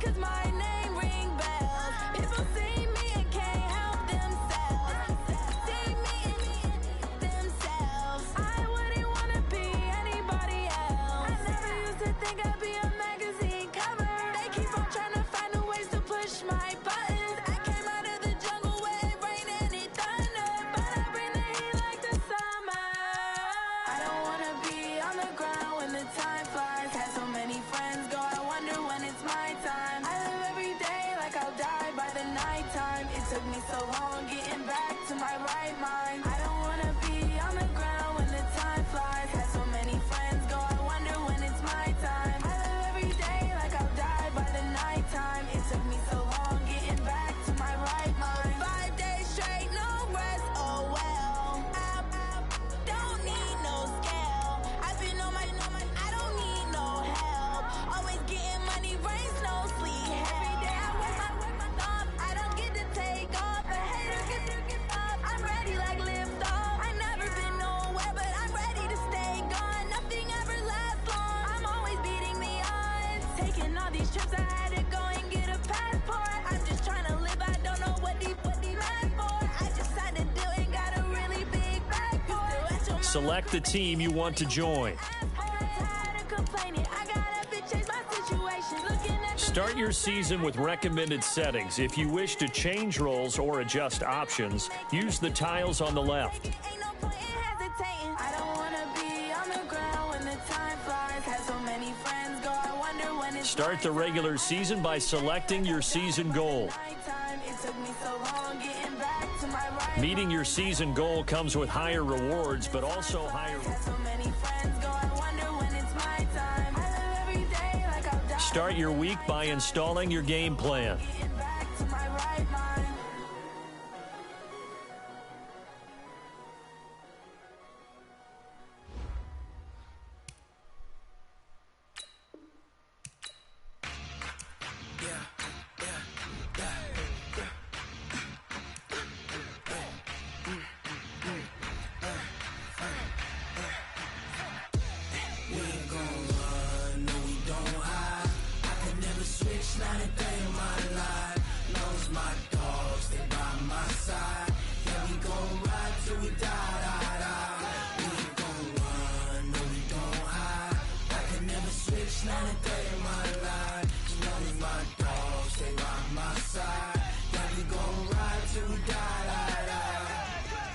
'cause my name ring bells. People see me and can't help themselves. See me themselves. I wouldn't wanna be anybody else. I never used to think I'd be a magazine cover. They keep on trying to find new ways to push my buttons. I came out of the jungle where it rained and it thunder, but I bring the heat like the summer. I don't wanna be on the ground when the time flies. Had so many friends go, I wonder when it's my time. I live every day like I'll die by the nighttime. It took me so long getting back to my right mind. I don't wanna be on the ground when the time flies. Had so many friends go, I wonder when it's my time. I live every day like I'll die by the nighttime. It took me so long getting back to my right mind. 5 days straight, no rest, oh well. I don't need no scale. I've been on my, I don't need no help. Always getting money, rains, no sleep. Every day I work my thumb. I don't get to take off. A hater get up. I'm ready like lift off. I never been nowhere, but I'm ready to stay gone. Nothing ever lasts long. I'm always beating the odds. Taking all these trips, I had to go and get a passport. I'm just trying to live, I don't know what deep mad for. I just had to do it, got a really big bag for it. Select the team you want to join. Start your season with recommended settings. If you wish to change roles or adjust options, use the tiles on the left. I don't wanna be on the ground when the time flies. Had so many friends go, I wonder when it's Start the regular season by selecting your season goal. It took me so long getting back to my right. Meeting your season goal comes with higher rewards, but also higher. So many friends go, I wonder when it's my time. I live every day like I'll die. Start your week by installing your game plan. Getting back to my right mind.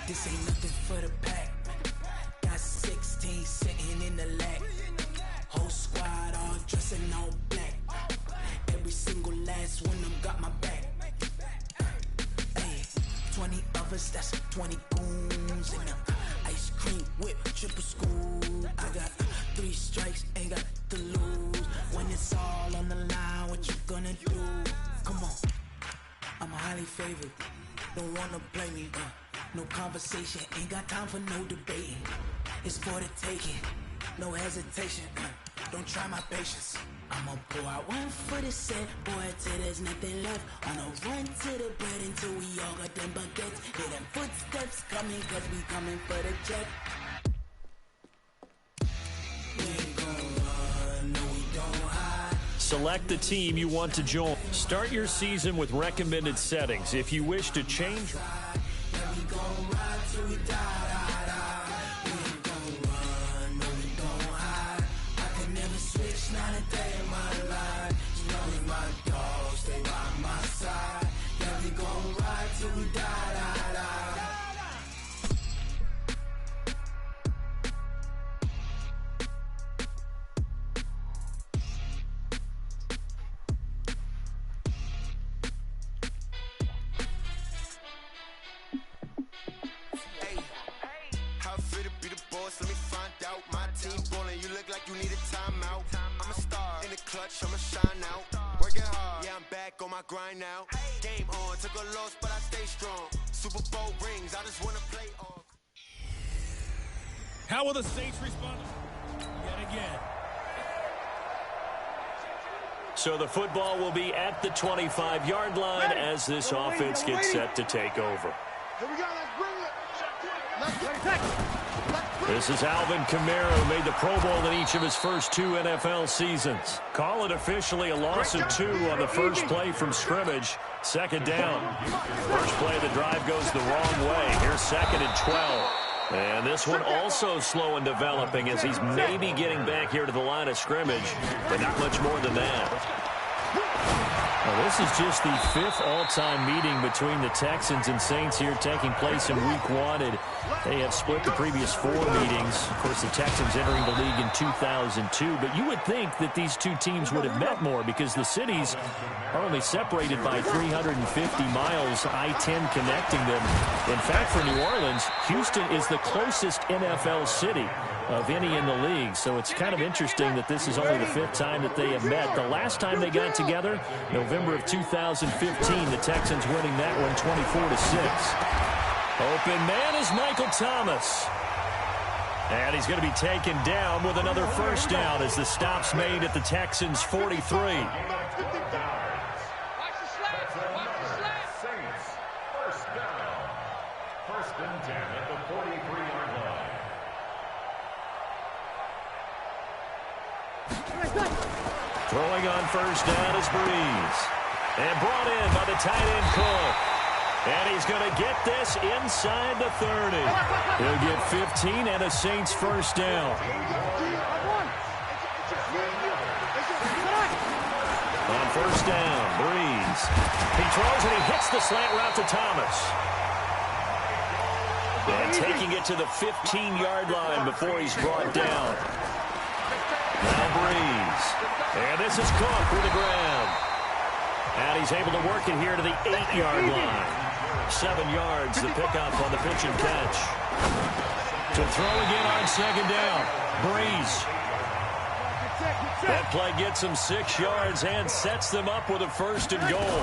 This ain't nothing for the pack. Got 16 sitting in the lag. Whole squad all dressing all black. Every single last one of them got my back. Hey, 20 of us, that's 20 goons in them. Ice cream whip, triple scoop. I got 3 strikes, ain't got to lose. When it's all on the line, what you gonna do? Come on, I'm highly favored. Don't wanna play me, no conversation, ain't got time for no debating. It's for the taking, no hesitation. Don't try my patience. I'ma pour out one for the set, boy, till there's nothing left. On a run to the bread until we all got them baguettes. Hear them footsteps coming, cause we coming for the jet. We ain't gon' run, no we don't hide. Select the team you want to join. Start your season with recommended settings. If you wish to change, We gon' ride till we die. We ain't gon' run, no we don't hide. I can never switch, not a day in my life. You know we my dogs, stay by my side. Yeah, we gon' ride till we die. Let me find out. My team ballin', you look like you need a timeout. I'm a star in the clutch, I'ma shine out. Working hard, yeah, I'm back on my grind now. Game on, took a loss, but I stay strong. Super Bowl rings, I just wanna play off. How will the Saints respond yet again? so the football will be at the 25-yard line as this offense gets set to take over. Here we go, let's bring it. Let's This is Alvin Kamara, who made the Pro Bowl in each of his first 2 NFL seasons. Call it officially a loss of 2 on the first play from scrimmage. Second down. First play of the drive goes the wrong way. Here's 2nd and 12. And this one also slow and developing as he's maybe getting back here to the line of scrimmage, but not much more than that. Well, this is just the 5th all-time meeting between the Texans and Saints here, taking place in Week 1. And they have split the previous 4 meetings. Of course, the Texans entering the league in 2002. But you would think that these two teams would have met more because the cities are only separated by 350 miles, I-10 connecting them. In fact, for New Orleans, Houston is the closest NFL city of any in the league. So it's kind of interesting that this is only the 5th time that they have met. The last time they got together, November of 2015, the Texans winning that one 24-6. Open man is Michael Thomas. And he's going to be taken down with another first down as the stop's made at the Texans' 43. Throwing on first down is Breeze. And brought in by the tight end Cook. And he's going to get this inside the 30. He'll get 15 and a Saints first down. On first down, Breeze. He throws and he hits the slant route to Thomas. And taking it to the 15-yard line before he's brought down. Now Breeze. And this is Cook with the ground. And he's able to work it here to the 8-yard line. 7 yards, the pickup on the pitch and catch. To throw again on second down. Breeze. That play gets him 6 yards and sets them up with a first and goal.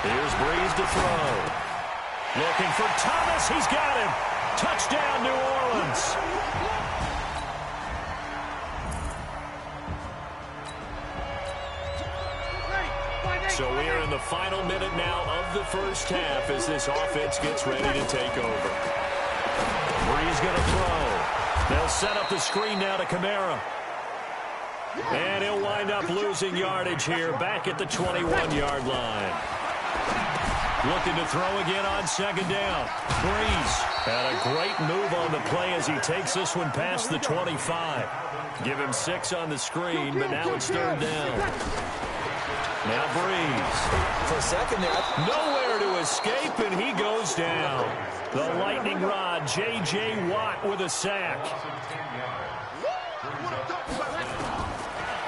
Here's Breeze to throw. Looking for Thomas. He's got him. Touchdown, New Orleans. So we are in the final minute now of the first half as this offense gets ready to take over. Breeze going to throw. They'll set up the screen now to Kamara. And he'll wind up losing yardage here back at the 21-yard line. Looking to throw again on second down. Breeze had a great move on the play as he takes this one past the 25. Give him 6 on the screen, but now it's third down. Now Breeze. For a second there. Nowhere to escape, and he goes down. The lightning rod, J.J. Watt with a sack.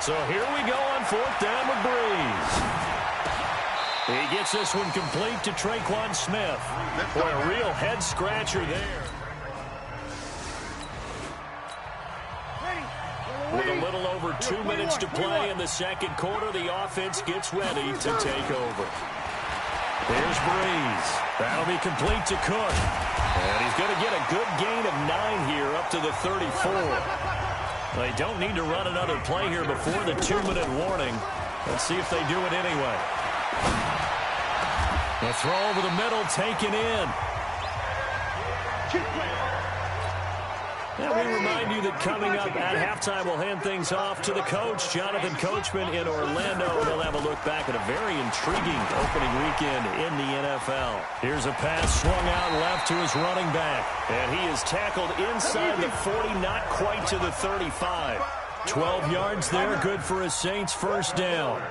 So here we go on fourth down with Breeze. He gets this one complete to Traquan Smith. Boy, a real head-scratcher there. With a little over 2 minutes to play in the second quarter, the offense gets ready to take over. Here's Breeze. That'll be complete to Cook. And he's going to get a good gain of 9 here up to the 34. They don't need to run another play here before the 2-minute warning. Let's see if they do it anyway. The throw over the middle taken in. And we remind you that coming up at halftime, we'll hand things off to the coach, Jonathan Coachman in Orlando. He'll have a look back at a very intriguing opening weekend in the NFL. Here's a pass swung out left to his running back. And he is tackled inside the 40, not quite to the 35. 12 yards there, good for a Saints first down.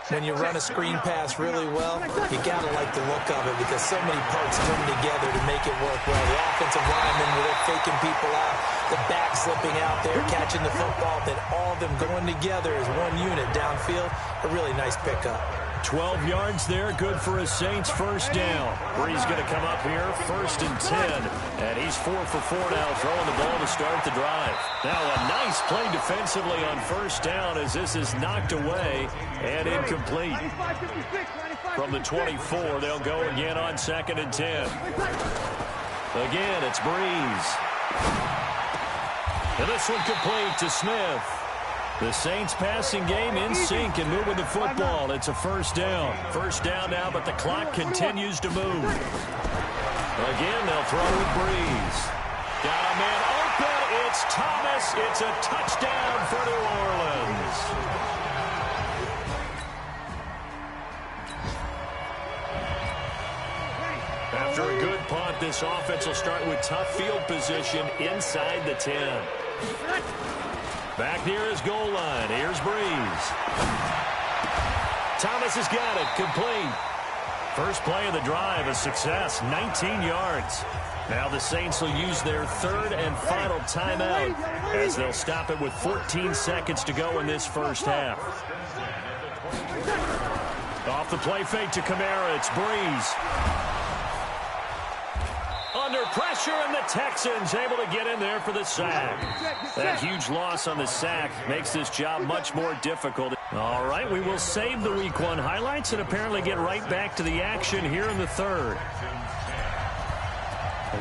When you run a screen pass really well, you got to like the look of it because so many parts come together to make it work well. The offensive linemen, where they're faking people out, the back slipping out there, catching the football, then all of them going together as one unit downfield. A really nice pickup. 12 yards there, good for a Saints first down. Breeze going to come up here, 1st and 10. And he's 4 for 4 now, throwing the ball to start the drive. Now a nice play defensively on first down as this is knocked away and incomplete. From the 24, they'll go again on 2nd and 10. Again, it's Breeze. And this one complete to Smith. The Saints passing game in sync and moving the football. It's a first down. First down now, but the clock continues to move. Again, they'll throw with Breeze. Got a man open. It's Thomas. It's a touchdown for New Orleans. After a good punt, this offense will start with tough field position inside the 10. Back near his goal line. Here's Breeze. Thomas has got it. Complete. First play of the drive, a success. 19 yards. Now the Saints will use their third and final timeout as they'll stop it with 14 seconds to go in this first half. Off the play fake to Kamara. It's Breeze. Under pressure, and the Texans able to get in there for the sack. That huge loss on the sack makes this job much more difficult. All right, we will save the Week 1 highlights and apparently get right back to the action here in the third.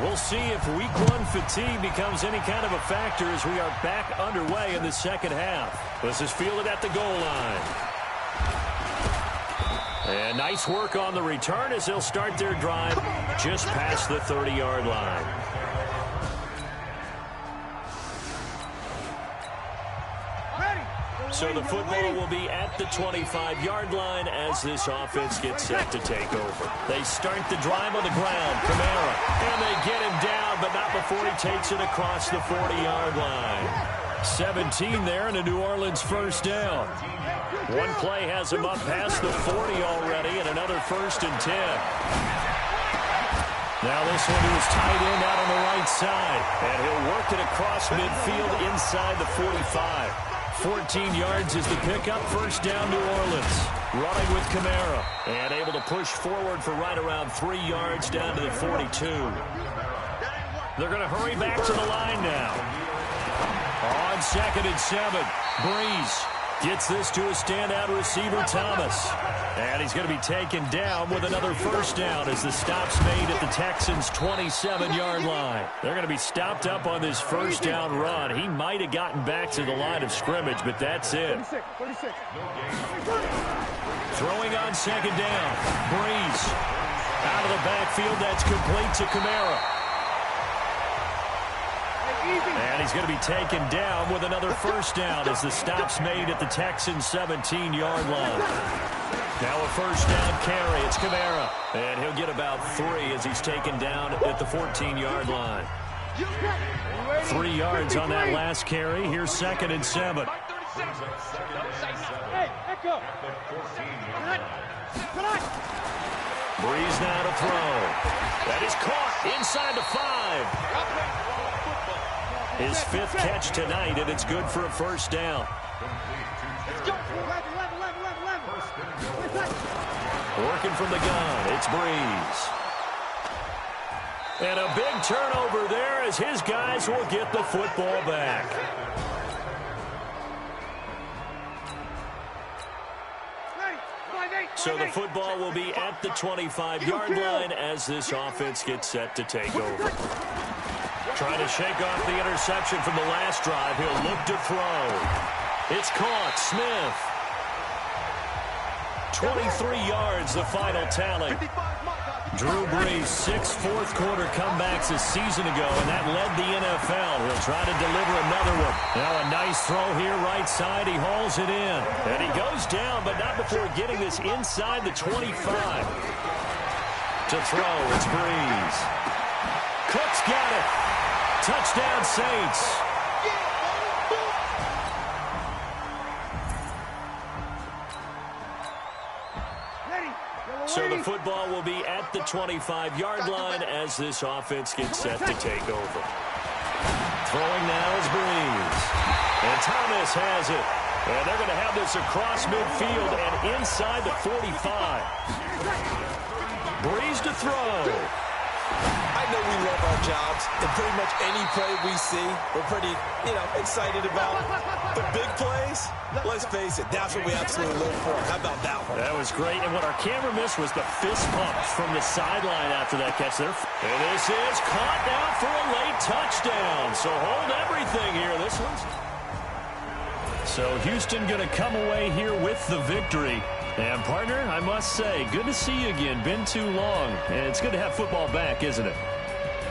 We'll see if Week 1 fatigue becomes any kind of a factor as we are back underway in the second half. This is fielded at the goal line. And nice work on the return as they'll start their drive just past the 30-yard line. So the football will be at the 25-yard line as this offense gets set to take over. They start the drive on the ground. Kamara. And they get him down, but not before he takes it across the 40-yard line. 17 there and a New Orleans first down. One play has him up past the 40 already, and another 1st and 10. Now this one is tight end out on the right side, and he'll work it across midfield inside the 45. 14 yards is the pickup. First down, New Orleans. Running with Kamara, and able to push forward for right around 3 yards down to the 42. They're going to hurry back to the line now. On 2nd and 7, Breeze gets this to a standout receiver, Thomas. And he's going to be taken down with another first down as the stop's made at the Texans' 27-yard line. They're going to be stopped up on this first down run. He might have gotten back to the line of scrimmage, but that's it. 36. Throwing on 2nd down. Breeze. Out of the backfield, that's complete to Kamara. And he's going to be taken down with another first down as the stop's made at the Texans' 17-yard line. Now a first down carry. It's Kamara. And he'll get about 3 as he's taken down at the 14-yard line. 3 yards on that last carry. Here's 2nd and 7. Breeze now to throw. That is caught inside the 5. His 5th catch tonight, and it's good for a first down. Working from the gun, it's Breeze. And a big turnover there as his guys will get the football back. So the football will be at the 25-yard line as this offense gets set to take over. Trying to shake off the interception from the last drive. He'll look to throw. It's caught. Smith. 23 yards, the final tally. Drew Brees, 6 fourth-quarter comebacks a season ago, and that led the NFL. He'll try to deliver another one. Now a nice throw here, right side. He hauls it in. And he goes down, but not before getting this inside the 25. To throw, it's Brees. Cook's got it. Touchdown, Saints. So the football will be at the 25-yard line as this offense gets set to take over. Throwing now is Breeze. And Thomas has it. And they're going to have this across midfield and inside the 45. Breeze to throw. I know we love our jobs, and pretty much any play we see, we're pretty, excited about. The big plays, let's face it, that's what we absolutely live for. How about that one? That was great, and what our camera missed was the fist pumps from the sideline after that catch there. And this is caught now for a late touchdown. So hold everything here. This one's... So Houston going to come away here with the victory. And, partner, I must say, good to see you again. Been too long. And it's good to have football back, isn't it?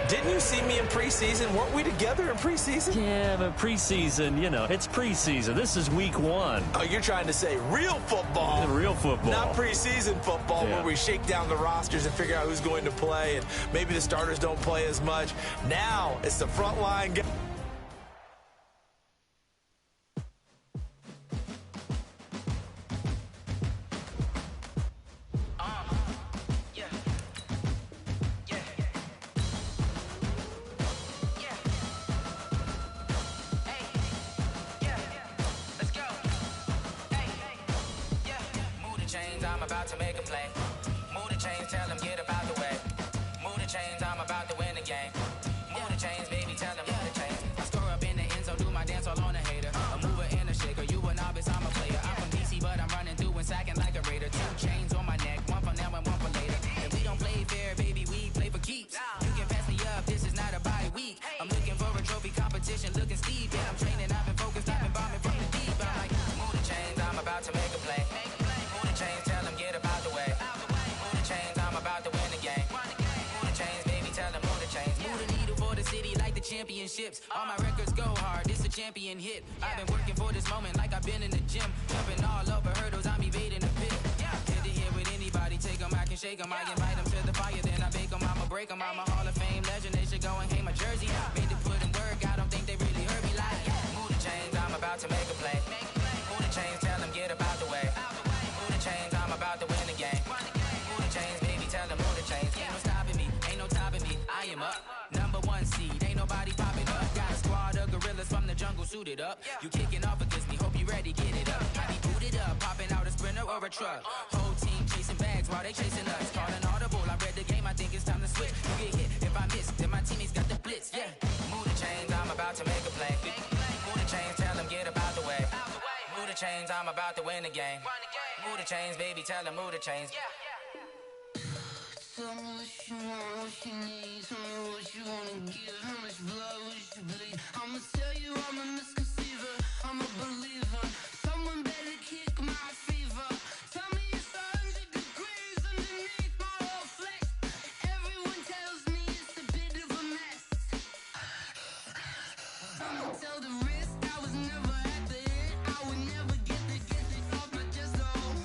Didn't you see me in preseason? Weren't we together in preseason? Yeah, but preseason, you know, it's preseason. This is week 1. Oh, you're trying to say real football. Real football. Not preseason football where we shake down the rosters and figure out who's going to play, and maybe the starters don't play as much. Now it's the front line guy. I'm about to make a play. Move the chains, tell them get about the way. Move the chains, I'm about to win the game. Move the chains, baby, tell them move the chains. I score up in the end zone, do my dance all on a hater. A mover and a shaker, you a novice, I'm a player. I'm from DC, but I'm running through and sacking like a raider. 2 chains on my neck, one for now and one for later. And we don't play fair, baby, we play for keeps. You can pass me up, this is not a bye week. I'm looking for a trophy competition, looking steep. And I'm training, I've been focused, I've been bombing from the deep. I'm like, move the chains, I'm about to make a play. Move the chains, tell them get about the way. Move the chains, I'm about to win the game. Move the chains, baby, tell them move the chains. Move the needle for the city like the championships. All my records go hard, this a champion hit. I've been working for this moment like I've been in the gym. Jumping all over hurdles, I'm evading the pit. Head to head with anybody, take them, I can shake them. I invite them to the fire, then I bake them, I'ma break them. I'm a Hall of Fame legend, they should go and hang my jersey. Made to put in work, I don't think they really heard me like. Move the chains, I'm about to make a play. Move the chains, tell them get about the way. Move the chains, I'm about to win the game. Move the chains, baby, tell them move the chains. Ain't no stopping me, ain't no topping me. I am up, #1 seed, ain't nobody popping up. Got a squad of gorillas from the jungle suited up. You kicking off against me, hope you ready, get it up. I be booted up, popping out a sprinter or a truck. Whole team chasing bags while they chasing us. Calling audible, I read the game, I think it's time to switch. You get hit, if I miss, then my teammates got the blitz, yeah. Move the chains, I'm about to make a play. Move the chains, tell them get about the way. Move the chains, I'm about to win the game. Move the chains, baby, tell them move the chains. Tell me what you want, what you need. Tell me what you wanna give. How much blood would you bleed? I'ma tell you I'm a misconceiver. I'm a believer. Someone better kick my fever. Tell me it's 100 degrees underneath my whole flesh. Everyone tells me it's a bit of a mess. I'ma tell the risk I was never at the end. I would never get it off my chest though.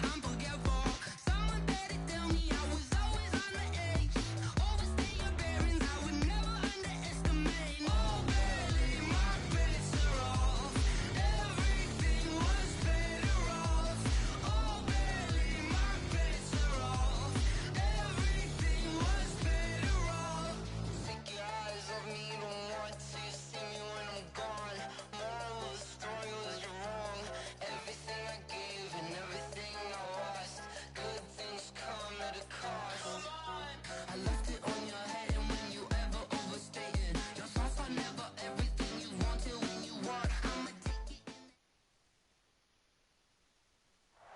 I'm forgetful. Someone better tell me I was always on the edge. Overstay your bearings, I would never underestimate. Oh, barely, my bets are off. Everything was better off. Oh, barely, my bets are off. Everything was better off. Take your eyes off me, you don't want to see me when I'm gone. Moral of the story was you're wrong. Everything I gave and everything I lost. Good things come at a cost. I left it on your head, and when you ever overstay it, your thoughts are never everything you wanted when you want. I'ma take it.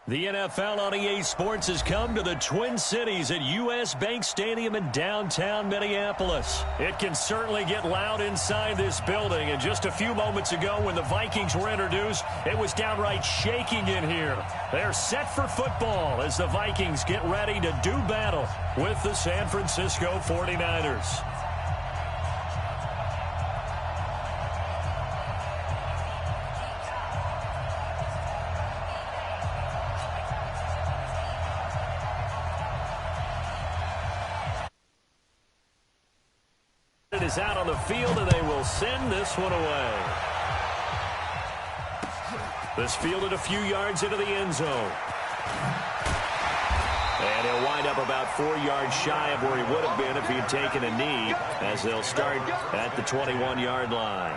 The NFL on EA Sports has come to the Twin Cities at US Bank Stadium in downtown Minneapolis. It can certainly get loud inside this building, and just a few moments ago when the Vikings were introduced, it was downright shaking in here. They're set for football as the Vikings get ready to do battle with the San Francisco 49ers. It is out on the field, and they will send this one away. This fielded a few yards into the end zone. And he'll wind up about 4 yards shy of where he would have been if he had taken a knee, as they'll start at the 21-yard line.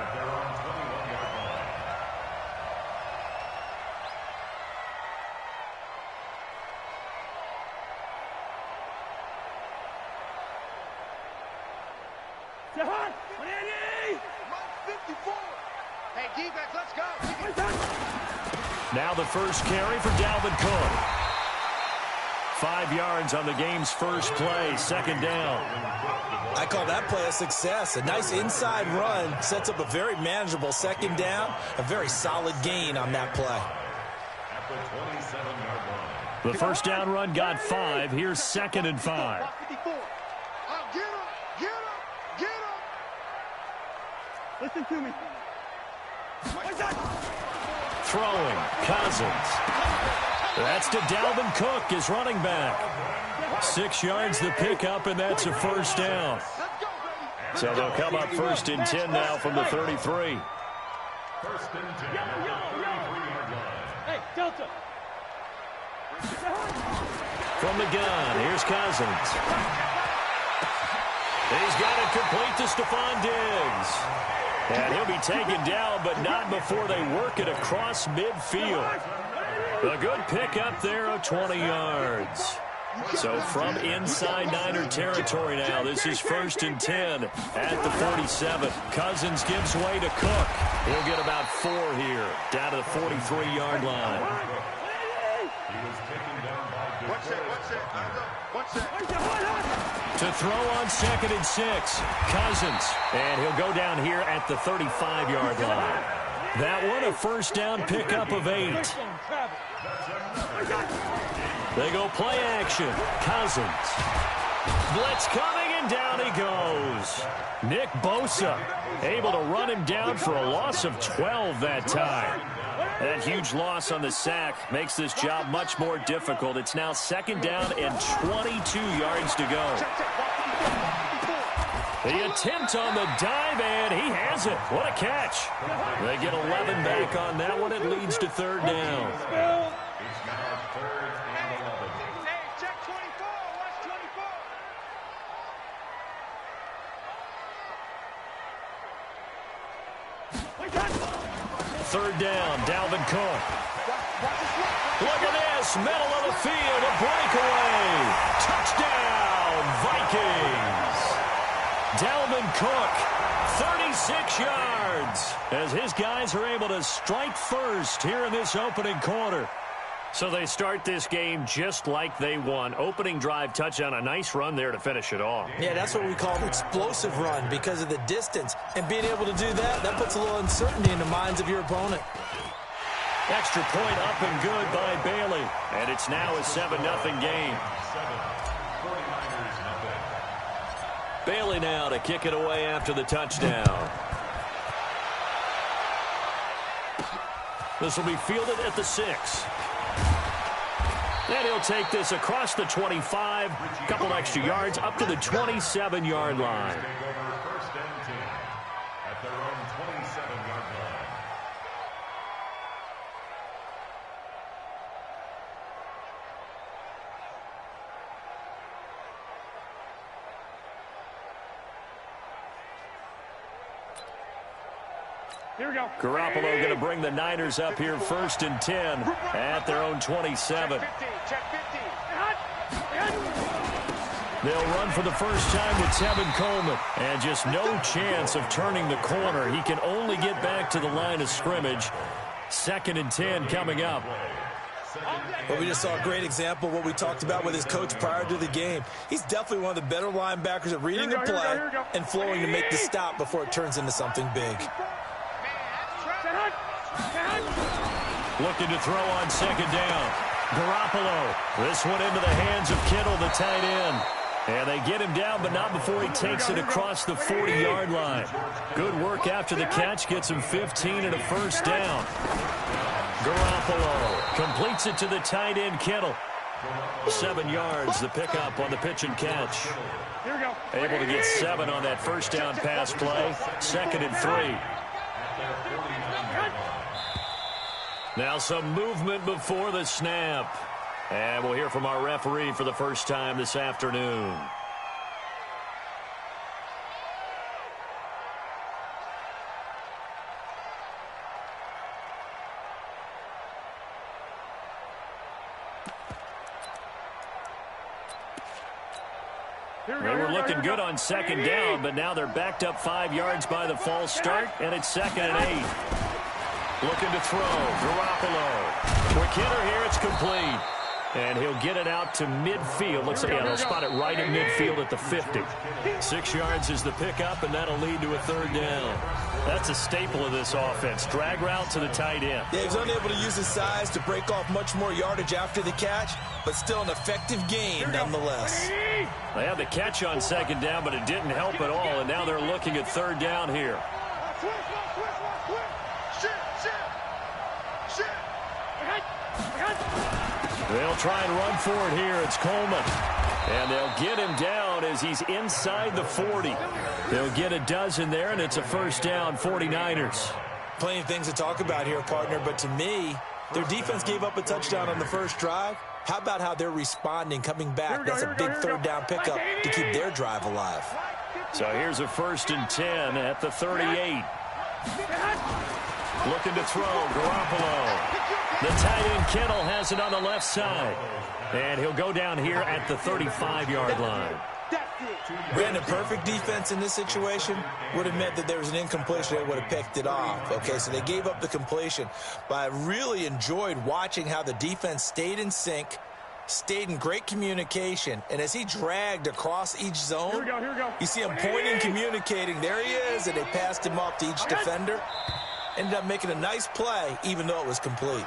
Hey, defense, let's go. Now the first carry for Dalvin Cook. 5 yards on the game's first play, second down. I call that play a success. A nice inside run sets up a very manageable second down. A very solid gain on that play. The first down run got 5. Here's 2nd and 5. Get him, get him. Throwing, Cousins. That's to Dalvin Cook, his running back. 6 yards the pickup, and that's a first down. So they'll come up 1st and 10 now from the 33. 1st and 10 at the 33-yard line. Hey, Delta. From the gun, here's Cousins. He's got it complete to Stephon Diggs. And he'll be taken down, but not before they work it across midfield. A good pickup there of 20 yards. So from inside Niner territory now, this is 1st and 10 at the 47. Cousins gives way to Cook. He'll get about 4 here, down to the 43-yard line. To throw on 2nd and 6, Cousins. And he'll go down here at the 35-yard line. That one a first down pickup of 8. They go play action. Cousins. Blitz coming, and down he goes. Nick Bosa able to run him down for a loss of 12 that time. That huge loss on the sack makes this job much more difficult. It's now 2nd down and 22 yards to go. The attempt on the dive, and he has it. What a catch. They get 11 back on that one. It leads to 3rd down. It's now 3rd and 11. Check 24. Watch 24. 3rd down, Dalvin Cook. Look at this, middle of the field, a breakaway. Touchdown, Vikings. Dalvin Cook, 36 yards, as his guys are able to strike first here in this opening quarter. So they start this game just like they won. Opening drive touchdown, a nice run there to finish it off. Yeah, that's what we call an explosive run because of the distance. And being able to do that, that puts a little uncertainty in the minds of your opponent. Extra point up and good by Bailey. And it's now a 7-0 game. 49ers nothing. Bailey now to kick it away after the touchdown. This will be fielded at the 6. And he'll take this across the 25, a couple extra yards, up to the 27-yard line. Take over 1st and 10 at their own 27-yard line. Here we go. Garoppolo going to bring the Niners up here 1st and 10 at their own 27. Check 50. They'll run for the first time with Tevin Coleman. And just no chance of turning the corner. He can only get back to the line of scrimmage. 2nd and 10 coming up. Well, we just saw a great example of what we talked about with his coach prior to the game. He's definitely one of the better linebackers at reading the play and flowing to make the stop before it turns into something big. Looking to throw on 2nd down. Garoppolo. This one into the hands of Kittle, the tight end. And they get him down, but not before he takes it across the 40-yard line. Good work after the catch. Gets him 15 and a first down. Garoppolo completes it to the tight end, Kittle. 7 yards, the pickup on the pitch and catch. Able to get 7 on that first down pass play. 2nd and 3. Now some movement before the snap. And we'll hear from our referee for the first time this afternoon. They were looking good on 2nd down, but now they're backed up 5 yards by the false start, and it's 2nd and 8. Looking to throw. Garoppolo. Quick hitter here. It's complete. And he'll get it out to midfield. Looks like they'll spot it right at midfield at the 50. 6 yards is the pickup, and that'll lead to a 3rd down. That's a staple of this offense. Drag route to the tight end. Yeah, he was unable to use his size to break off much more yardage after the catch, but still an effective gain nonetheless. They had the catch on 2nd down, but it didn't help at all, and now they're looking at 3rd down here. They'll try and run for it here. It's Coleman. And they'll get him down as he's inside the 40. They'll get a dozen there, and it's a first down, 49ers. Plenty of things to talk about here, partner, but to me, their defense gave up a touchdown on the first drive. How about how they're responding, coming back? That's a big third down pickup to keep their drive alive. So here's a 1st and 10 at the 38. Looking to throw, Garoppolo. The tight end Kittle has it on the left side. And he'll go down here at the 35-yard line. Brandon, perfect defense in this situation would have meant that there was an incompletion. They would have picked it off. Okay, so they gave up the completion. But I really enjoyed watching how the defense stayed in sync, stayed in great communication, and as he dragged across each zone, you see him pointing, communicating. There he is, and they passed him off to each defender. Ended up making a nice play, even though it was complete.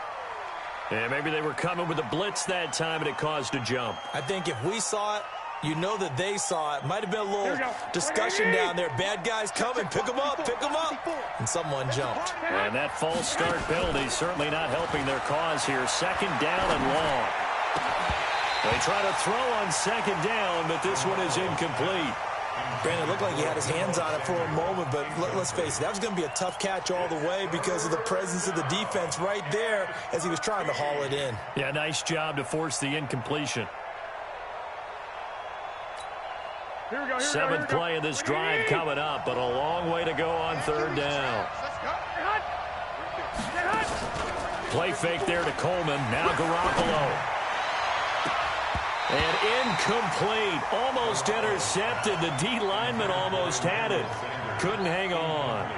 Yeah, maybe they were coming with a blitz that time, and it caused a jump. I think if we saw it, you know that they saw it. Might have been a little discussion down there. Bad guys coming. Pick them up. Pick them up. And someone jumped. And that false start penalty certainly not helping their cause here. 2nd down and long. They try to throw on 2nd down, but this one is incomplete. Brandon, it looked like he had his hands on it for a moment, but let's face it, that was going to be a tough catch all the way because of the presence of the defense right there as he was trying to haul it in. Yeah, nice job to force the incompletion. 7th play of this drive coming up, but a long way to go on 3rd down. Play fake there to Coleman. Now Garoppolo. And incomplete. Almost intercepted. The D lineman almost had it. Couldn't hang on.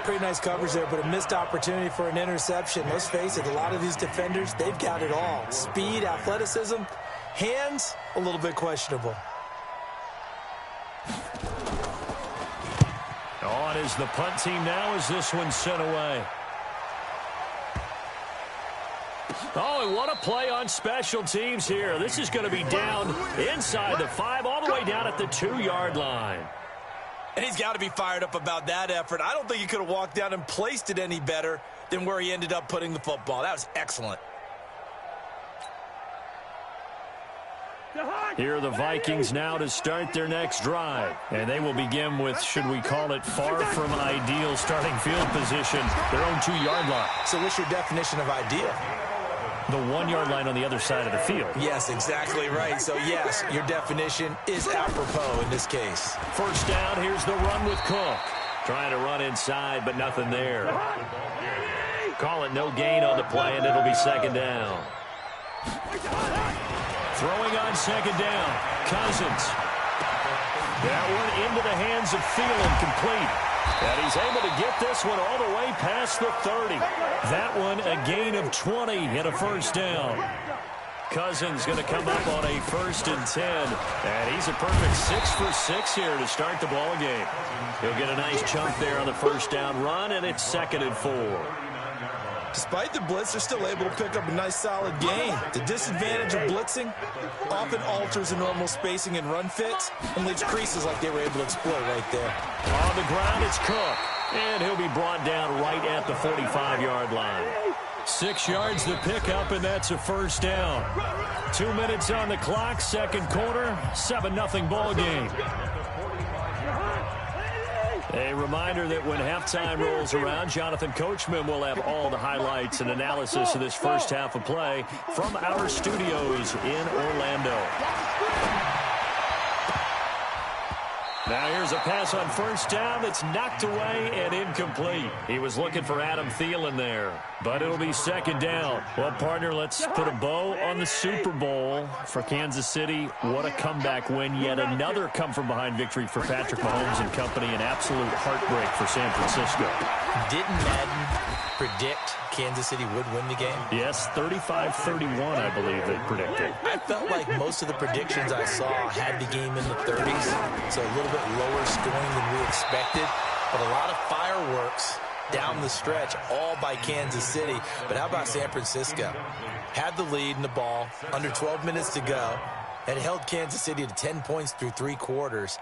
Pretty nice coverage there, but a missed opportunity for an interception. Let's face it, a lot of these defenders, they've got it all. Speed, athleticism, hands, a little bit questionable. On is the punt team now as this one's sent away. Oh, and what a play on special teams here. This is going to be down inside the 5, all the way down at the 2-yard line. And he's got to be fired up about that effort. I don't think he could have walked down and placed it any better than where he ended up putting the football. That was excellent. Here are the Vikings now to start their next drive. And they will begin with, should we call it, far from ideal starting field position, their own 2-yard line. So what's your definition of ideal? The 1-yard line on the other side of the field. Yes, exactly right. So, yes, your definition is apropos in this case. 1st down, here's the run with Cook. Trying to run inside, but nothing there. Call it no gain on the play, and it'll be 2nd down. Throwing on 2nd down, Cousins. That one into the hands of Thielen, complete. And he's able to get this one all the way past the 30. That one a gain of 20 and a 1st down. Cousins going to come up on a 1st and 10. And he's a perfect 6 for 6 here to start the ball game. He'll get a nice chunk there on the 1st down run, and it's 2nd and 4. Despite the blitz, they're still able to pick up a nice solid gain. The disadvantage of blitzing often alters the normal spacing and run fits and leaves creases like they were able to exploit right there. On the ground, it's Cook. And he'll be brought down right at the 45-yard line. 6 yards to pick up, and that's a 1st down. 2 minutes on the clock, 2nd quarter, 7-0 ball game. A reminder that when halftime rolls around, Jonathan Coachman will have all the highlights and analysis of this first half of play from our studios in Orlando. Now here's a pass on 1st down that's knocked away and incomplete. He was looking for Adam Thielen there, but it'll be 2nd down. Well, partner, let's put a bow on the Super Bowl for Kansas City. What a comeback win. Yet another come-from-behind victory for Patrick Mahomes and company. An absolute heartbreak for San Francisco. Didn't Madden predict Kansas City would win the game? Yes, 35-31, I believe they predicted. I felt like most of the predictions I saw had the game in the 30s, so a little bit lower scoring than we expected, but a lot of fireworks down the stretch, all by Kansas City. But how about San Francisco? Had the lead in the ball, under 12 minutes to go, and held Kansas City to 10 points through 3 quarters.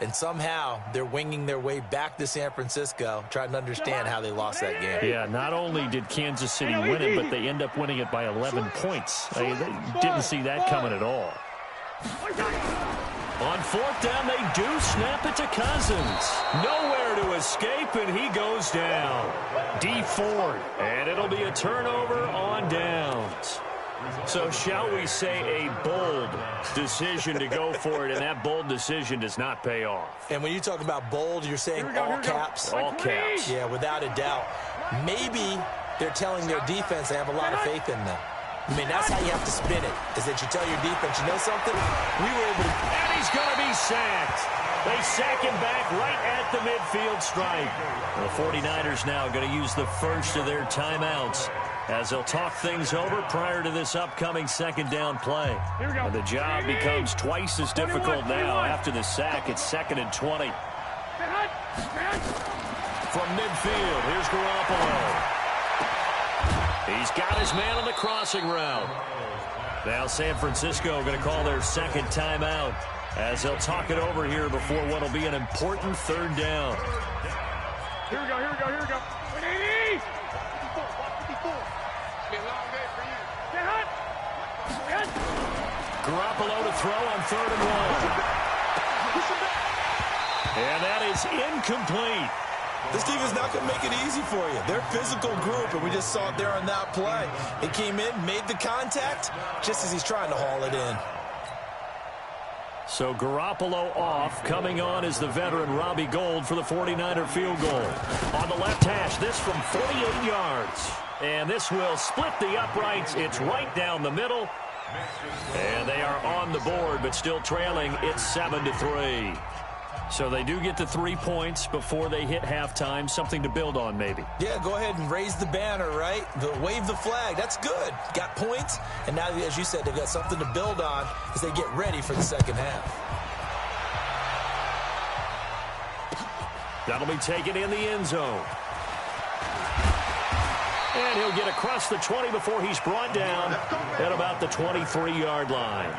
And somehow they're winging their way back to San Francisco, trying to understand how they lost that game. Yeah, not only did Kansas City win it, but they end up winning it by 11 points. They didn't see that coming at all. On 4th down, they do snap it to Cousins. Nowhere to escape, and he goes down. D Ford, and it'll be a turnover on downs. So shall we say a bold decision to go for it, and that bold decision does not pay off. And when you talk about bold, you're saying all caps? All caps. Yeah, without a doubt. Maybe they're telling their defense they have a lot of faith in them. I mean, that's how you have to spin it, is that you tell your defense, you know something? We were able to... And he's going to be sacked. They sack him back right at the midfield stripe. The 49ers now going to use the first of their timeouts as they'll talk things over prior to this upcoming second down play. And the job becomes twice as difficult now after the sack. It's 2nd and 20. From midfield, here's Garoppolo. He's got his man on the crossing route. Now San Francisco going to call their second timeout as they'll talk it over here before what will be an important 3rd down. Here we go, here we go, here we go. 180! 54. It's been a long day for you. Get hot! Get hot! Garoppolo to throw on 3rd and 1. And that is incomplete. This defense not going to make it easy for you. They're a physical group, and we just saw it there on that play. He came in, made the contact, just as he's trying to haul it in. So Garoppolo off. Coming on is the veteran Robbie Gould for the 49er field goal. On the left hash, this from 48 yards. And this will split the uprights. It's right down the middle. And they are on the board, but still trailing. It's 7-3. So they do get the 3 points before they hit halftime. Something to build on, maybe. Yeah, go ahead and raise the banner, right? Wave the flag. That's good. Got points. And now, as you said, they've got something to build on as they get ready for the second half. That'll be taken in the end zone. And he'll get across the 20 before he's brought down at about the 23-yard line.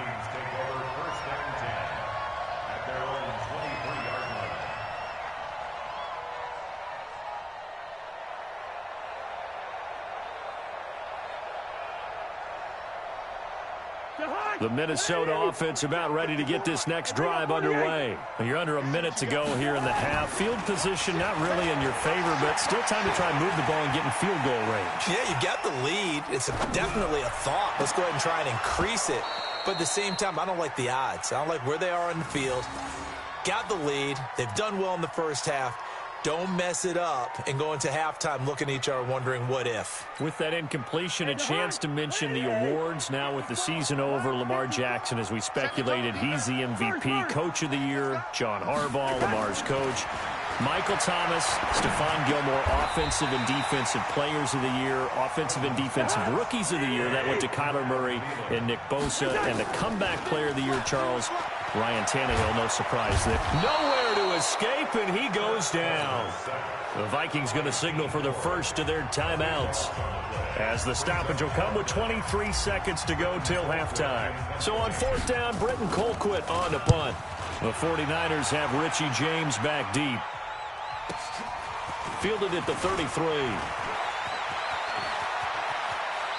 The Minnesota offense about ready to get this next drive underway. You're under a minute to go here in the half. Field position not really in your favor, but still time to try and move the ball and get in field goal range. Yeah, you got the lead. It's definitely a thought. Let's go ahead and try and increase it. But at the same time, I don't like the odds. I don't like where they are in the field. Got the lead. They've done well in the first half. Don't mess it up and go into halftime looking at each other wondering what if. With that incompletion, a chance to mention the awards. Now with the season over, Lamar Jackson, as we speculated, he's the MVP, Coach of the Year. John Harbaugh, Lamar's coach. Michael Thomas, Stephon Gilmore, Offensive and Defensive Players of the Year, Offensive and Defensive Rookies of the Year. That went to Kyler Murray and Nick Bosa. And the Comeback Player of the Year, Charles, Ryan Tannehill, no surprise there. Nowhere to escape, and he goes down. The Vikings going to signal for the first of their timeouts as the stoppage will come with 23 seconds to go till halftime. So on 4th down, Britton Colquitt on to punt. The 49ers have Richie James back deep. Fielded at the 33.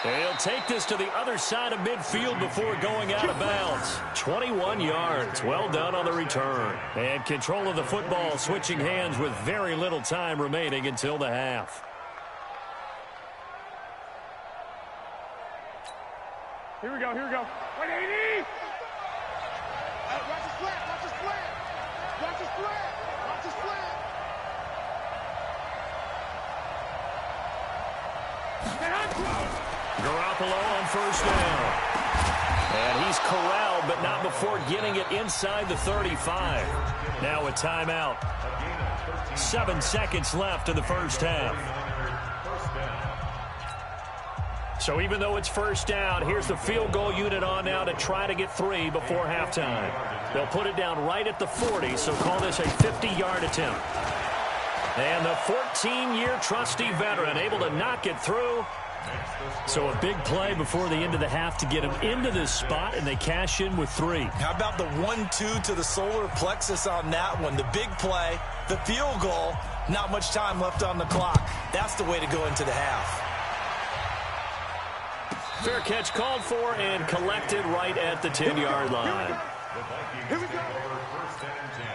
He'll take this to the other side of midfield before going out of bounds. 21 yards. Well done on the return. And control of the football switching hands with very little time remaining until the half. Here we go, here we go. 180! Watch his flat, watch his flat. Watch his flat, watch his flat. Garoppolo on 1st down. And he's corralled, but not before getting it inside the 35. Now a timeout. 7 seconds left in the first half. So even though it's 1st down, here's the field goal unit on now to try to get 3 before halftime. They'll put it down right at the 40, so call this a 50-yard attempt. And the 14-year trusty veteran able to knock it through So a big play before the end of the half to get them into this spot, and they cash in with 3. How about the 1-2 to the solar plexus on that one? The big play, the field goal, not much time left on the clock. That's the way to go into the half. Fair catch called for and collected right at the 10-yard line. Here we go. First and 10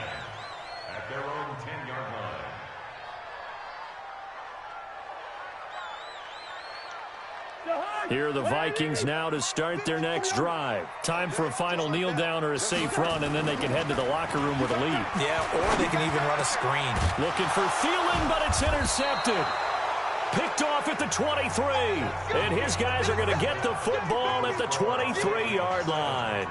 at their own 10-yard line. Here are the Vikings now to start their next drive. Time for a final kneel down or a safe run, and then they can head to the locker room with a lead. Yeah, or they can even run a screen. Looking for Thielen, but it's intercepted. Picked off at the 23. And his guys are going to get the football at the 23-yard line.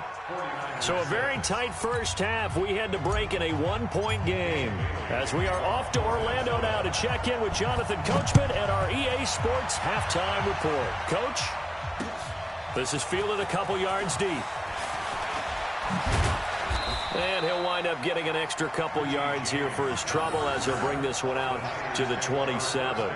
So a very tight first half. We had to break in a 1-point game. As we are off to Orlando now to check in with Jonathan Coachman at our EA Sports halftime report. Coach, this is fielded a couple yards deep. And he'll wind up getting an extra couple yards here for his trouble as he'll bring this one out to the 27.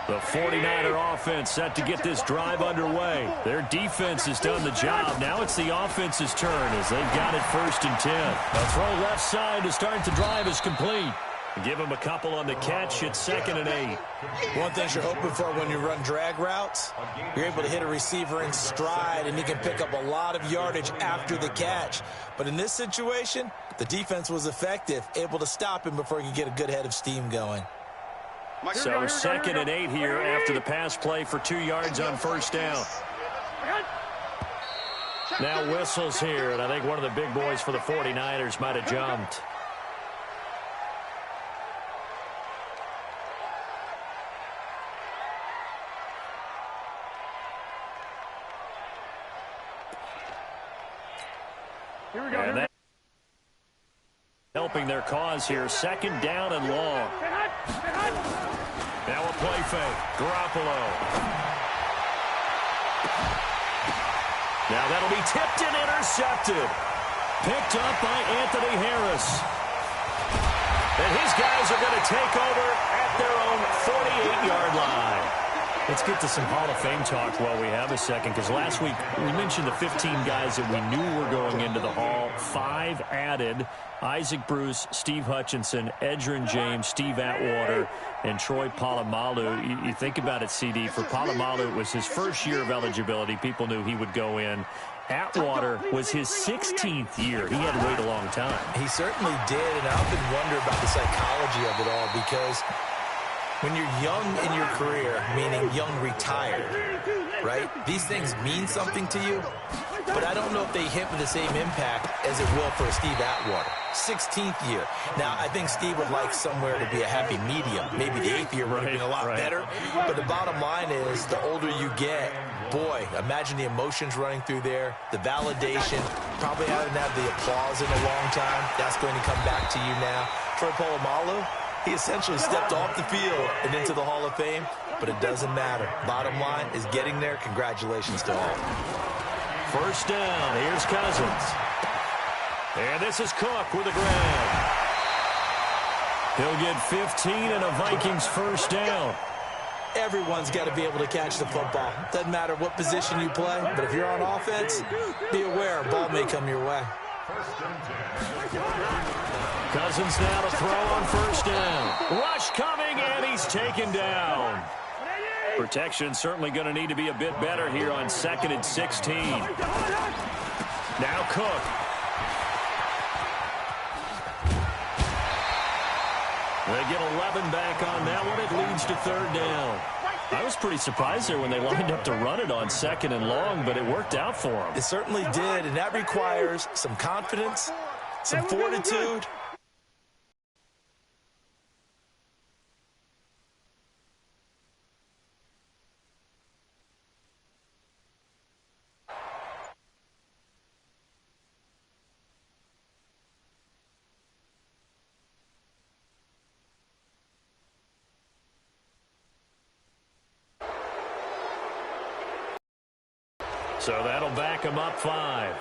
The 49er offense set to get this drive underway. Their defense has done the job. Now it's the offense's turn as they've got it 1st and 10. A throw left side to start the drive is complete. Give him a couple on the catch. It's 2nd and 8. One thing you're hoping for when you run drag routes, you're able to hit a receiver in stride, and he can pick up a lot of yardage after the catch. But in this situation, the defense was effective, able to stop him before he could get a good head of steam going. So 2nd and 8 here after the pass play for 2 yards on 1st down. Now whistles here, and I think one of the big boys for the 49ers might have jumped. Here we go. And that helping their cause here. 2nd down and long. Now a play fake. Garoppolo. Now that'll be tipped and intercepted. Picked up by Anthony Harris. And his guys are going to take over at their own 48-yard line. Let's get to some Hall of Fame talk while we have a second, because last week we mentioned the 15 guys that we knew were going into the Hall. 5 added: Isaac Bruce, Steve Hutchinson, Edgerrin James, Steve Atwater, and Troy Polamalu. You think about it, CD. For Polamalu, it was his first year of eligibility. People knew he would go in. Atwater was his 16th year. He had to wait a long time. He certainly did, and I often wonder about the psychology of it all, because when you're young in your career, meaning young retired, right, these things mean something to you, but I don't know if they hit with the same impact as it will for Steve Atwater. 16th year. Now, I think Steve would like somewhere to be a happy medium. Maybe the 8th year would have been a lot better. But the bottom line is, the older you get, boy, imagine the emotions running through there, the validation, probably haven't had the applause in a long time. That's going to come back to you now. Troy Polamalu, he essentially stepped off the field and into the Hall of Fame, but it doesn't matter. Bottom line is getting there. Congratulations to all. 1st down. Here's Cousins. And this is Cook with a grab. He'll get 15 and a Vikings 1st down. Everyone's got to be able to catch the football. Doesn't matter what position you play, but if you're on offense, be aware a ball may come your way. Cousins now to throw on 1st down. Rush coming, and he's taken down. Protection certainly going to need to be a bit better here on 2nd and 16. Now Cook. They get 11 back on that one. It leads to 3rd down. I was pretty surprised there when they lined up to run it on 2nd and long, but it worked out for them. It certainly did, and that requires some confidence, some fortitude. So that'll back him up 5.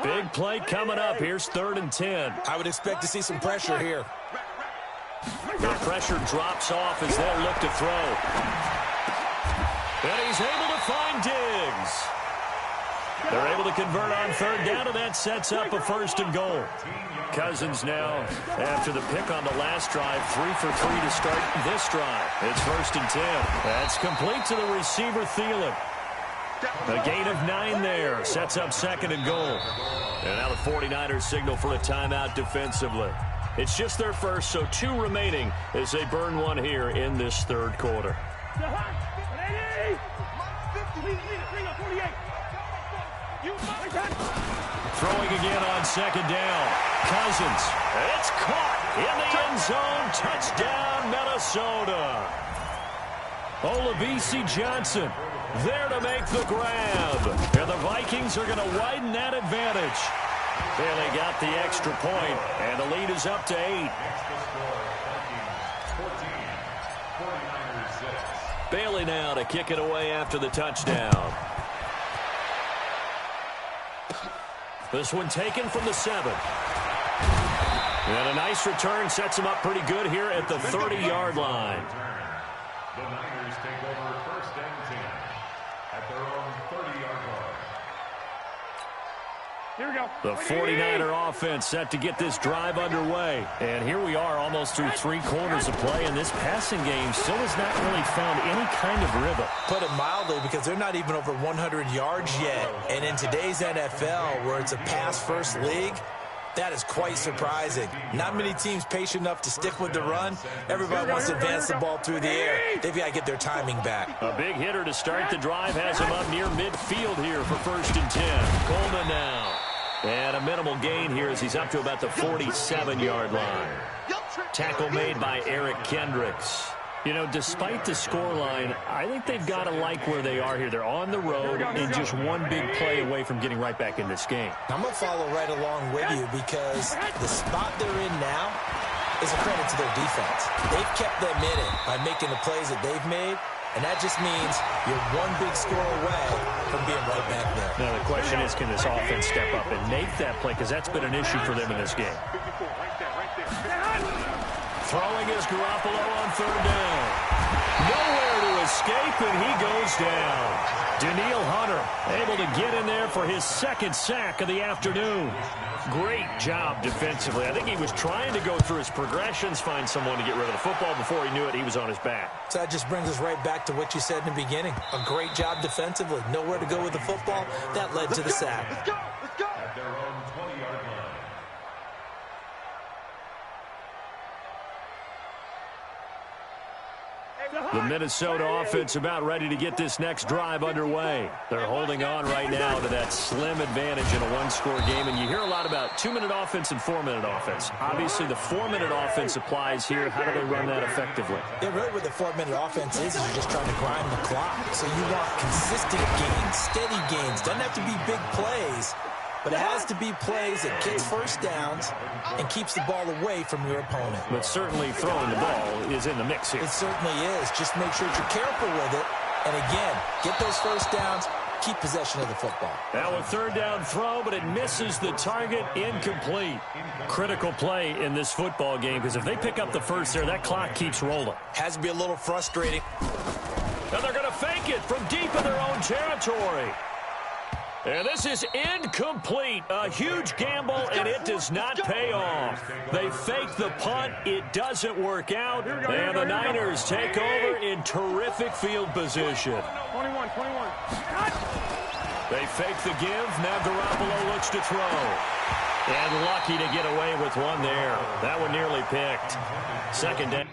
Big play coming up. Here's 3rd and 10. I would expect to see some pressure here. The pressure drops off as they'll look to throw. And he's able to find Diggs. They're able to convert on 3rd down, and that sets up a 1st and goal. Cousins now, after the pick on the last drive, 3 for 3 to start this drive. It's 1st and 10. That's complete to the receiver, Thielen. A gain of 9 there. Sets up 2nd and goal. And now the 49ers signal for a timeout defensively. It's just their first, so 2 remaining as they burn one here in this 3rd quarter. Throwing again on 2nd down. Cousins. It's caught in the end zone. Touchdown, Minnesota. Olabisi Johnson there to make the grab. And the Vikings are going to widen that advantage. Bailey got the extra point, and the lead is up to 8. Bailey now to kick it away after the touchdown. This one taken from the 7. And a nice return sets him up pretty good here at the 30-yard line. The Niners take over 1st and 10 at their own 30-yard line. Here we go. The 49er offense set to get this drive underway. And here we are almost through 3 quarters of play, and this passing game still has not really found any kind of rhythm. Put it mildly, because they're not even over 100 yards yet. And in today's NFL, where it's a pass-first league, that is quite surprising. Not many teams patient enough to stick with the run. Everybody wants to advance the ball through the air. They've got to get their timing back. A big hitter to start the drive has him up near midfield here for 1st and 10. Coleman now. And a minimal gain here as he's up to about the 47-yard line. Tackle made by Eric Kendricks. You know, despite the scoreline, I think they've got to like where they are here. They're on the road and just one big play away from getting right back in this game. I'm going to follow right along with you, because the spot they're in now is a credit to their defense. They've kept them in it by making the plays that they've made, and that just means you're one big score away from being right back there. Now, the question is, can this offense step up and make that play? Because that's been an issue for them in this game. Throwing is Garoppolo on 3rd down. Nowhere to escape, and he goes down. Danielle Hunter able to get in there for his 2nd sack of the afternoon. Great job defensively. I think he was trying to go through his progressions, find someone to get rid of the football. Before he knew it, he was on his back. So that just brings us right back to what you said in the beginning. A great job defensively. Nowhere to go with the football. That led to the sack. At their own 20-yard line. The Minnesota offense about ready to get this next drive underway. They're holding on right now to that slim advantage in a 1-score game. And you hear a lot about 2-minute offense and 4-minute offense. Obviously, the 4-minute offense applies here. How do they run that effectively? Yeah, really what the 4-minute offense is you're just trying to grind the clock. So you want consistent gains, steady gains. Doesn't have to be big plays, but it has to be plays that gets 1st downs and keeps the ball away from your opponent. But certainly throwing the ball is in the mix here. It certainly is. Just make sure that you're careful with it. And again, get those 1st downs, keep possession of the football. Now a 3rd down throw, but it misses the target, incomplete. Critical play in this football game, because if they pick up the 1st there, that clock keeps rolling. Has to be a little frustrating. And they're going to fake it from deep in their own territory. And this is incomplete. A huge gamble, and it does not pay off. They fake the punt. It doesn't work out. And the Niners take over in terrific field position. 21. They fake the give. Now Garoppolo looks to throw. And lucky to get away with one there. That one nearly picked. 2nd down.